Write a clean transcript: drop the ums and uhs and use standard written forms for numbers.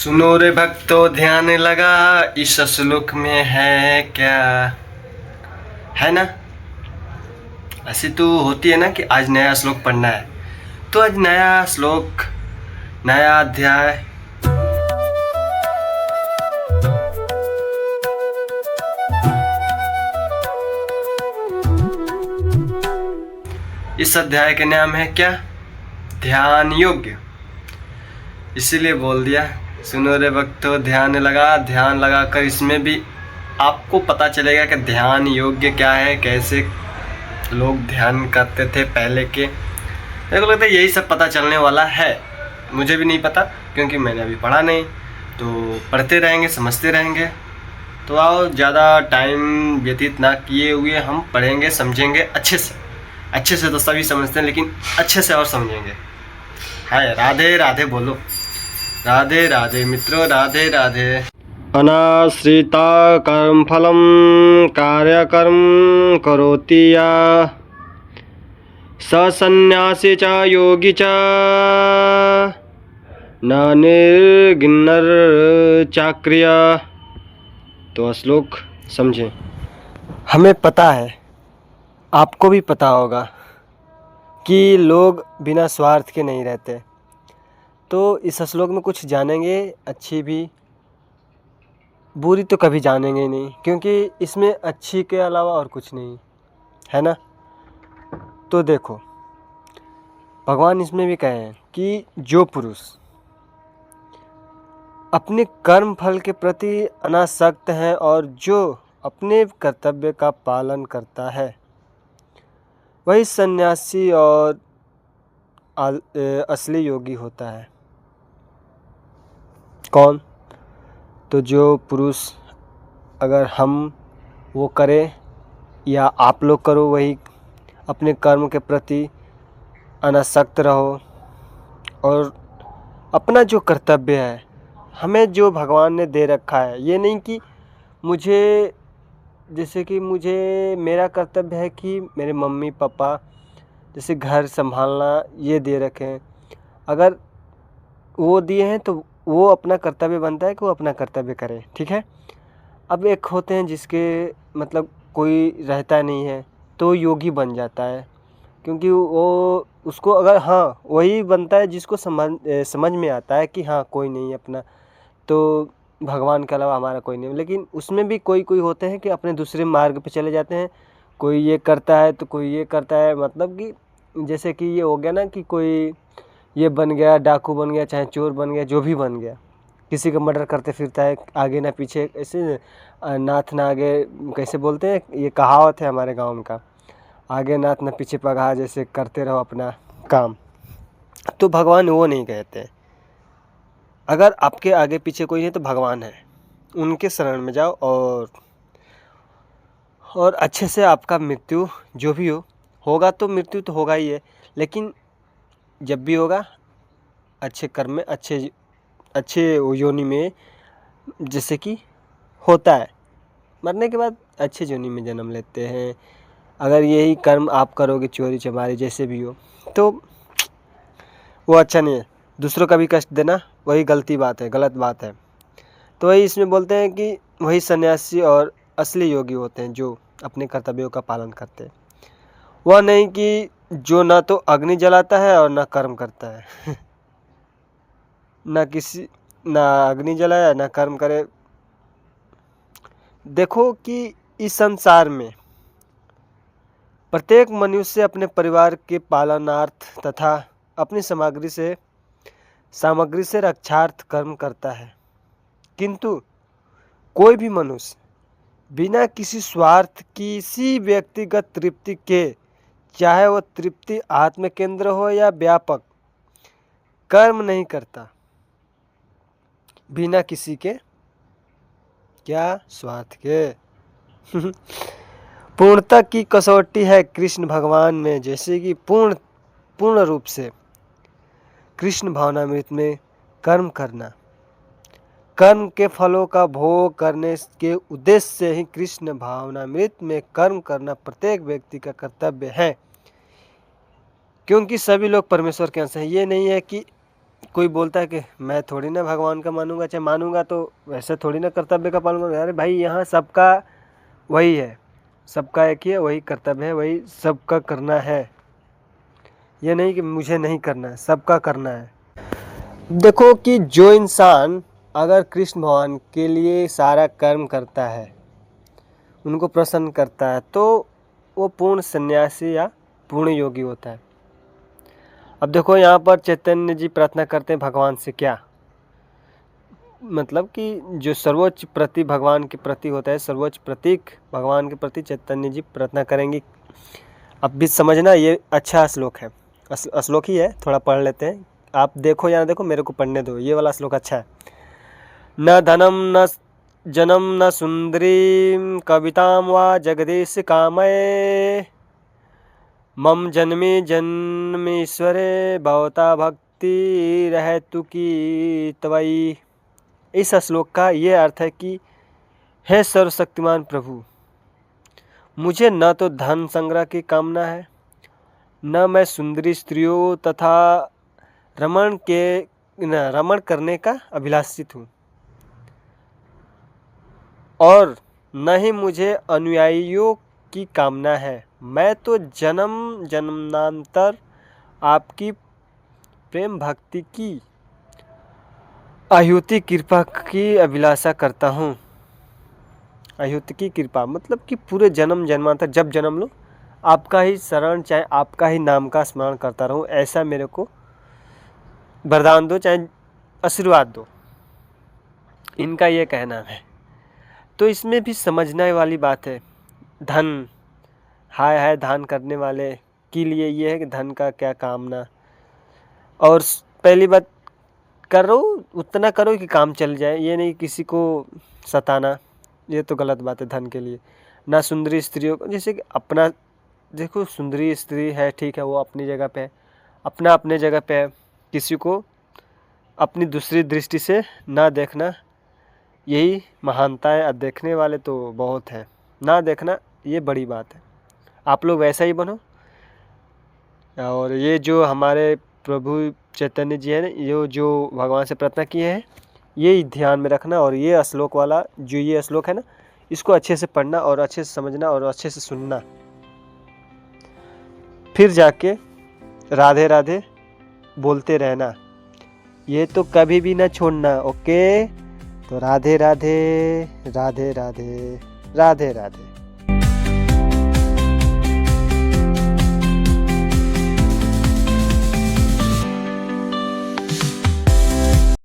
सुनो रे भक्तो ध्यान लगा, इस श्लोक में है क्या। है ना। ऐसी तो होती है ना कि आज नया श्लोक पढ़ना है, तो आज नया श्लोक, नया अध्याय। इस अध्याय के नाम है क्या, ध्यान योग्य। इसीलिए बोल दिया सुनो रे भक्तों ध्यान लगा। ध्यान लगाकर इसमें भी आपको पता चलेगा कि ध्यान योग्य क्या है, कैसे लोग ध्यान करते थे पहले के। मेरे को लगता है यही सब पता चलने वाला है। मुझे भी नहीं पता क्योंकि मैंने अभी पढ़ा नहीं, तो पढ़ते रहेंगे, समझते रहेंगे। तो आओ, ज़्यादा टाइम व्यतीत ना किए हुए हम पढ़ेंगे, समझेंगे अच्छे से। अच्छे से तो सभी समझते हैं, लेकिन अच्छे से और समझेंगे। हाय राधे राधे बोलो, राधे राधे मित्रों, राधे राधे। अनाश्रिता कर्म फलम कार्यकर्म करोति या सन्यासी च योगी च न निर्गिन्नर चाक्रिय। तो श्लोक समझें। हमें पता है, आपको भी पता होगा कि लोग बिना स्वार्थ के नहीं रहते। तो इस श्लोक में कुछ जानेंगे, अच्छी भी बुरी तो कभी जानेंगे ही नहीं, क्योंकि इसमें अच्छी के अलावा और कुछ नहीं है ना। तो देखो, भगवान इसमें भी कहे हैं कि जो पुरुष अपने कर्म फल के प्रति अनासक्त है और जो अपने कर्तव्य का पालन करता है, वही सन्यासी और असली योगी होता है। कौन? तो जो पुरुष, अगर हम वो करें या आप लोग करो, वही अपने कर्म के प्रति अनासक्त रहो और अपना जो कर्तव्य है, हमें जो भगवान ने दे रखा है, ये नहीं कि मुझे, जैसे कि मुझे मेरा कर्तव्य है कि मेरे मम्मी पापा जैसे घर संभालना ये दे रखे हैं, अगर वो दिए हैं तो वो अपना कर्तव्य बनता है कि वो अपना कर्तव्य करे, ठीक है। अब एक होते हैं जिसके मतलब कोई रहता नहीं है तो योगी बन जाता है, क्योंकि वो उसको अगर, हाँ वही बनता है जिसको समझ में आता है कि हाँ कोई नहीं अपना, तो भगवान के अलावा हमारा कोई नहीं। लेकिन उसमें भी कोई कोई होते हैं कि अपने दूसरे मार्ग पे चले जाते हैं। कोई ये करता है तो कोई ये करता है, मतलब कि जैसे कि ये हो गया ना कि कोई ये बन गया, डाकू बन गया, चाहे चोर बन गया, जो भी बन गया, किसी का मर्डर करते फिरता है, आगे ना पीछे, ऐसे नाथ ना आगे, कैसे बोलते हैं, ये कहावत है हमारे गाँव का, आगे नाथ ना पीछे पगहा, जैसे करते रहो अपना काम। तो भगवान वो नहीं कहते। अगर आपके आगे पीछे कोई है तो भगवान है, उनके शरण में जाओ और अच्छे से आपका मृत्यु जो भी होगा, तो मृत्यु तो होगा ही है, लेकिन जब भी होगा अच्छे कर्म में, अच्छे योनि में, जैसे कि होता है मरने के बाद अच्छे योनि में जन्म लेते हैं। अगर यही कर्म आप करोगे, चोरी चमारी जैसे भी हो, तो वो अच्छा नहीं है। दूसरों का भी कष्ट देना वही गलत बात है। तो वही इसमें बोलते हैं कि वही सन्यासी और असली योगी होते हैं जो अपने कर्तव्यों का पालन करते हैं। वह नहीं कि जो ना तो अग्नि जलाता है और ना कर्म करता है ना अग्नि जलाया ना कर्म करे। देखो कि इस संसार में प्रत्येक मनुष्य अपने परिवार के पालनार्थ तथा अपनी सामग्री से रक्षार्थ कर्म करता है, किंतु कोई भी मनुष्य बिना किसी स्वार्थ, किसी व्यक्तिगत तृप्ति के, चाहे वह तृप्ति आत्म केंद्र हो या व्यापक, कर्म नहीं करता। बिना किसी के क्या, स्वार्थ के पूर्णता की कसौटी है कृष्ण भगवान में, जैसे कि पूर्ण रूप से कृष्ण भावनामृत में कर्म करना, कर्म के फलों का भोग करने के उद्देश्य से ही कृष्ण भावनामृत में कर्म करना प्रत्येक व्यक्ति का कर्तव्य है, क्योंकि सभी लोग परमेश्वर के अंश हैं। ये नहीं है कि कोई बोलता है कि मैं थोड़ी ना भगवान का मानूंगा, चाहे मानूंगा तो वैसे थोड़ी ना कर्तव्य का पालन करूंगा। अरे भाई, यहाँ सबका वही है, सबका एक ही है, वही कर्तव्य है, वही सबका करना है। ये नहीं कि मुझे नहीं करना है, सबका करना है। देखो कि जो इंसान अगर कृष्ण भगवान के लिए सारा कर्म करता है, उनको प्रसन्न करता है, तो वो पूर्ण सन्यासी या पूर्ण योगी होता है। अब देखो यहाँ पर चैतन्य जी प्रार्थना करते हैं भगवान से, क्या मतलब कि जो सर्वोच्च प्रति भगवान के प्रति होता है, सर्वोच्च प्रतीक भगवान के प्रति चैतन्य जी प्रार्थना करेंगी। अब भी समझना, ये अच्छा श्लोक है, श्लोक ही है, थोड़ा पढ़ लेते हैं। आप देखो या ना देखो, मेरे को पढ़ने दो, ये वाला श्लोक अच्छा है। न धनम न जनम न सुंदरी कविताम वा जगदीश कामये मम जन्मे जन्मेश्वरे भवता भक्ति रहतु की तवई। इस श्लोक का ये अर्थ है कि हे सर्वशक्तिमान प्रभु, मुझे न तो धन संग्रह की कामना है, न मैं सुंदरी स्त्रियों तथा रमण करने का अभिलाषित हूँ, और न ही मुझे अनुयायियों की कामना है। मैं तो जन्म जन्मांतर आपकी प्रेम भक्ति की अद्भुत कृपा की अभिलाषा करता हूँ। अद्भुत की कृपा मतलब कि पूरे जन्म जन्मांतर जब जन्म लो आपका ही शरण, चाहे आपका ही नाम का स्मरण करता रहूँ, ऐसा मेरे को वरदान दो, चाहे आशीर्वाद दो। इनका ये कहना है। तो इसमें भी समझने वाली बात है। धन हाय दान करने वाले के लिए ये है कि धन का क्या कामना, और पहली बात करो उतना करो कि काम चल जाए, ये नहीं किसी को सताना, ये तो गलत बात है धन के लिए। ना सुंदरी स्त्रियों को, जैसे कि अपना देखो, सुंदरी स्त्री है ठीक है, वो अपनी जगह पे है, अपना अपने जगह पे है, किसी को अपनी दूसरी दृष्टि से ना देखना, यही महानता है। अब देखने वाले तो बहुत हैं, ना देखना ये बड़ी बात है। आप लोग वैसा ही बनो। और ये जो हमारे प्रभु चैतन्य जी है ना, ये जो भगवान से प्रार्थना किए हैं, ये ध्यान में रखना। और ये श्लोक वाला जो ये श्लोक है ना, इसको अच्छे से पढ़ना और अच्छे से समझना और अच्छे से सुनना, फिर जाके राधे राधे बोलते रहना, ये तो कभी भी ना छोड़ना। ओके, तो राधे राधे राधे राधे राधे राधे।